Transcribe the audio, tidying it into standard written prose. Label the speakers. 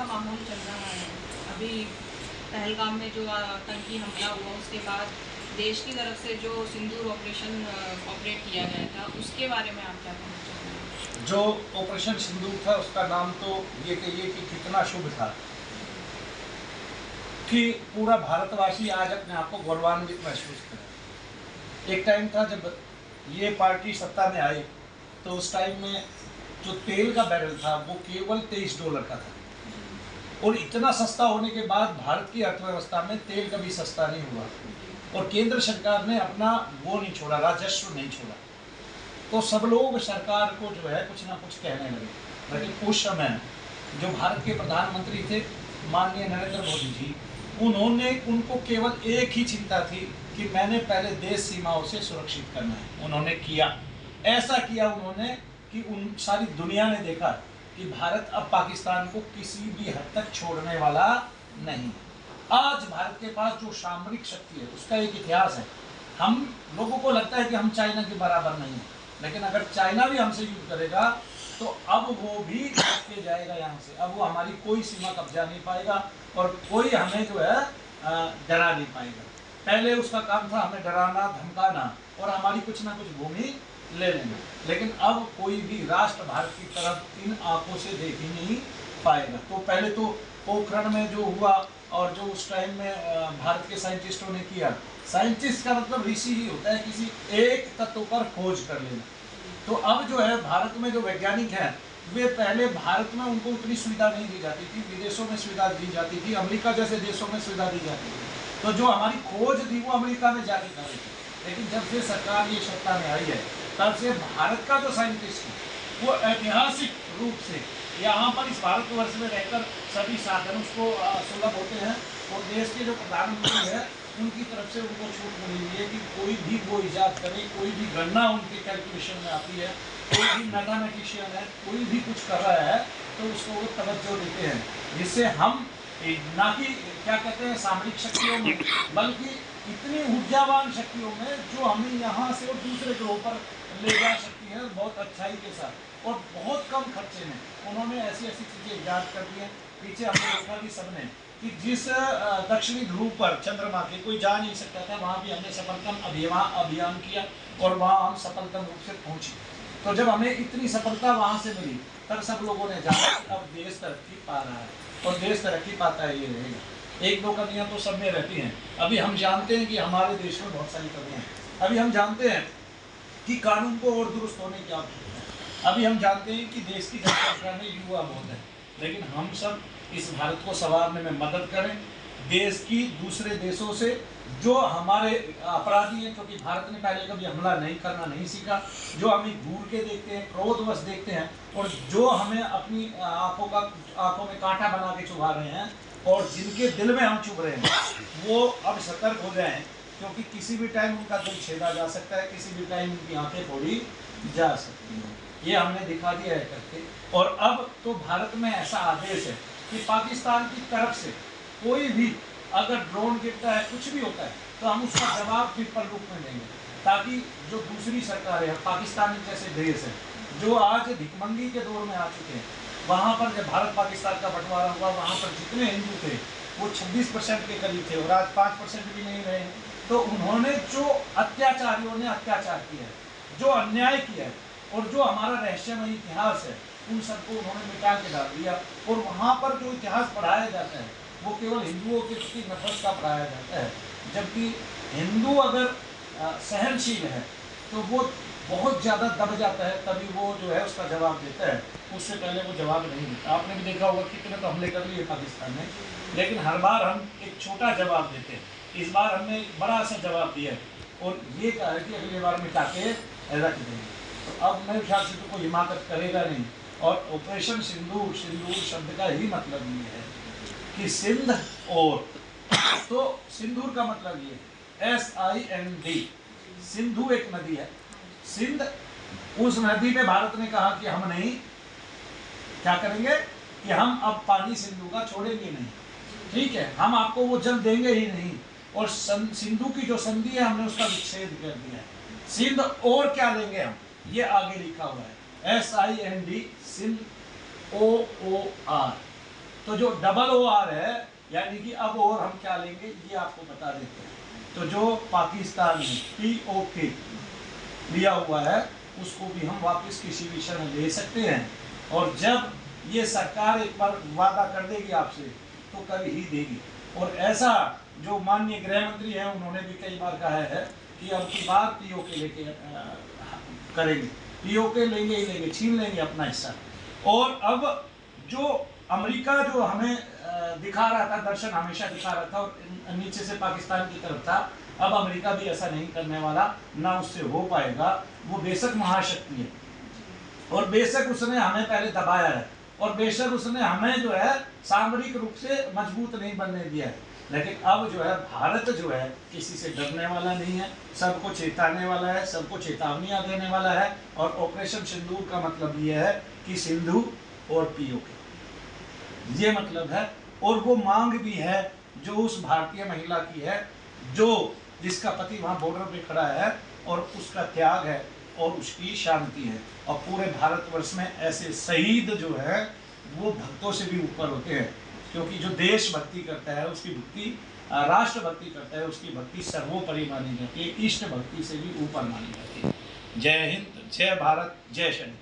Speaker 1: का माहौल चल रहा है। अभी पहलगाम में जो आतंकी हमला हुआ उसके बाद देश की तरफ से जो सिंदूर ऑपरेशन ऑपरेट किया गया था, उसके बारे में आप क्या कहना चाहेंगे?
Speaker 2: जो ऑपरेशन सिंदूर था उसका नाम तो ये कहिए कि कितना शुभ था कि पूरा भारतवासी आज अपने आप को गौरवान्वित महसूस करे। एक टाइम था जब ये पार्टी सत्ता में आई तो उस टाइम में जो तेल का बैरल था वो केवल $23 का था और इतना सस्ता होने के बाद भारत की अर्थव्यवस्था में तेल कभी सस्ता नहीं हुआ और केंद्र सरकार ने अपना वो नहीं छोड़ा, राजस्व नहीं छोड़ा। तो सब लोग सरकार को जो है कुछ ना कुछ कहने लगे। लेकिन उस समय जो भारत के प्रधानमंत्री थे माननीय नरेंद्र मोदी जी, उनको केवल एक ही चिंता थी कि मैंने पहले देश सीमाओं से सुरक्षित करना है। उन्होंने किया, ऐसा किया उन्होंने कि उन सारी दुनिया ने देखा कि भारत अब पाकिस्तान को किसी भी हद तक छोड़ने वाला नहीं। आज भारत के पास जो सामरिक शक्ति है उसका एक इतिहास है। हम लोगों को लगता है कि हम चाइना के बराबर नहीं है, लेकिन अगर चाइना भी हमसे युद्ध करेगा तो अब वो भी के जाएगा यहाँ से। अब वो हमारी कोई सीमा कब्जा नहीं पाएगा और कोई हमें जो है डरा नहीं पाएगा। पहले उसका काम था हमें डराना, धमकाना और हमारी कुछ ना कुछ भूमि ले लेना, लेकिन अब कोई भी राष्ट्र भारत की तरफ इन आंखों से देख ही नहीं पाएगा। तो पहले तो पोखरण में जो हुआ और जो उस टाइम में भारत के साइंटिस्टों ने किया, साइंटिस्ट का मतलब ऋषि ही होता है, किसी एक तत्व पर खोज कर लेना। तो अब जो है भारत में जो वैज्ञानिक हैं वे पहले भारत में उनको उतनी सुविधा नहीं दी जाती थी, विदेशों में सुविधा दी जाती थी, अमेरिका जैसे देशों में सुविधा दी जाती थी। तो जो हमारी खोज थी वो अमेरिका में जाके कर रही थी। लेकिन जब से सरकार ये सत्ता में आई है तब से भारत का जो साइंटिस्ट है वो ऐतिहासिक रूप से यहाँ पर इस भारतवर्ष में रहकर सभी साधन उसको सुलभ होते हैं और देश के जो प्रधानमंत्री है उनकी तरफ से उनको छूट मिली हुई है कि कोई भी वो इजाद करे, कोई भी गणना उनके कैलकुलेशन में आती है, कोई भी मैथमेटिशियन है, कोई भी कुछ कर रहा है तो उसको वो तवज्जो देते हैं, जिससे हम ना कि क्या कहते हैं सामरिक शक्तियों में, बल्कि इतनी ऊर्जावान शक्तियों में जो हमें यहाँ से और दूसरे ग्रहों पर ले जा सकती है बहुत अच्छाई के साथ और बहुत कम खर्चे में। उन्होंने ऐसी ऐसी चीज़ें ईजाद कर दी हैं। पीछे हमने देखा कि सबने कि जिस दक्षिणी ध्रुव पर चंद्रमा के कोई जा नहीं सकता था वहाँ भी हमने सफलतम अभियान किया और वहाँ हम सफलतम रूप से पहुँचे। तो जब हमें इतनी सफलता वहाँ से मिली तब सब लोगों ने जाना कि अब देश तरक्की पा रहा है और देश तरक्की पाता है ये रहेगा। एक दो कमियां तो सब में रहती हैं। अभी हम जानते हैं कि हमारे देश में बहुत सारी कमियां हैं। अभी हम जानते हैं कि कानून को और दुरुस्त होने की आवश्यकता है। अभी हम जानते हैं कि देश की जनसंख्या में युवा बहुत है, लेकिन हम सब इस भारत को संवारने में मदद करें। देश की दूसरे देशों से जो हमारे अपराधी हैं, क्योंकि भारत ने पहले कभी हमला नहीं करना नहीं सीखा, जो हमें घूर के देखते हैं, क्रोधवश देखते हैं और जो हमें अपनी आंखों में कांटा बना के चुभा रहे हैं और जिनके दिल में हम चुभ रहे हैं, वो अब सतर्क हो जाएं, क्योंकि किसी भी टाइम उनका दिल छेदा जा सकता है, किसी भी टाइम उनकी आंखें फोड़ी जा सकती हैं। ये हमने दिखा दिया है करके। और अब तो भारत में ऐसा आदेश है कि पाकिस्तान की तरफ से कोई भी अगर ड्रोन गिरता है, कुछ भी होता है, तो हम उसका जवाब ट्रिपल रूप में देंगे, ताकि जो दूसरी सरकार है, पाकिस्तान जैसे देश है जो आज भिखमंगी के दौर में आ चुके हैं, वहाँ पर जब भारत पाकिस्तान का बंटवारा हुआ वहाँ पर जितने हिंदू थे वो 26% के करीब थे और आज 5% भी नहीं रहे। तो उन्होंने जो अत्याचारियों ने अत्याचार किया है, जो अन्याय किया है और जो हमारा रहस्यमय इतिहास है, उन सबको उन्होंने मिटा के डाल दिया। और वहाँ पर जो इतिहास पढ़ाया जाता है वो केवल हिंदुओं के प्रति नफरत का पढ़ाया जाता है, जबकि हिंदू अगर सहनशील है तो वो बहुत ज़्यादा दब जाता है, तभी वो जो है उसका जवाब देता है, उससे पहले वो जवाब नहीं देता। आपने भी देखा होगा कितने तो हमले कर लिए पाकिस्तान ने, लेकिन हर बार हम एक छोटा जवाब देते हैं। इस बार हमने बड़ा सा जवाब दिया और ये कहा है कि अगली बार मिटा के रख देंगे। तो अब मेरे ख्याल से तो कोई हिमाकत करेगा नहीं। और ऑपरेशन सिंदूर, सिंदूर शब्द का ही मतलब ये है कि सिंध और, तो सिंदूर का मतलब ये SIND, सिंधु एक नदी है, सिंध, उस नदी पे भारत ने कहा कि हम नहीं क्या करेंगे कि हम अब पानी सिंधु का छोड़ेंगे नहीं, ठीक है, हम आपको वो जल देंगे ही नहीं। और सिंधु की जो संधि है हमने उसका विच्छेद कर दिया है। सिंध और क्या लेंगे हम, ये आगे लिखा हुआ है SIND, सिंध OOR। तो जो OR है, यानी कि अब और हम क्या लेंगे ये आपको बता देते हैं। तो जो पाकिस्तान ने POK लिया हुआ है उसको भी हम वापस किसी विषय में ले सकते हैं, और जब ये सरकार एक बार वादा कर देगी आपसे तो कर ही देगी। और ऐसा जो माननीय गृह मंत्री हैं उन्होंने भी कई बार कहा है कि अब की बात POK लेके करेंगे, POK लेंगे ही लेंगे, छीन लेंगे अपना हिस्सा। और अब जो अमेरिका जो हमें दिखा रहा था, दर्शन हमेशा दिखा रहा था और नीचे से पाकिस्तान की तरफ था, अब अमेरिका भी ऐसा नहीं करने वाला, ना उससे हो पाएगा। वो बेशक महाशक्ति है और बेशक उसने हमें पहले दबाया है और बेशक उसने हमें जो है सामरिक रूप से मजबूत नहीं बनने दिया है, लेकिन अब जो है भारत जो है किसी से डरने वाला नहीं है, सबको चेताने वाला है, सबको चेतावनियां देने वाला है। और ऑपरेशन सिंदूर का मतलब ये है कि सिंधु और POK, ये मतलब है। और वो मांग भी है जो उस भारतीय महिला की है, जो जिसका पति वहाँ बॉर्डर पे खड़ा है, और उसका त्याग है और उसकी शांति है। और पूरे भारतवर्ष में ऐसे शहीद जो है वो भक्तों से भी ऊपर होते हैं, क्योंकि जो देशभक्ति करता है उसकी भक्ति, राष्ट्रभक्ति करता है उसकी भक्ति सर्वोपरि मानी जाती है, इष्ट भक्ति से भी ऊपर मानी जाती है। जय हिंद, जय भारत, जय शनि।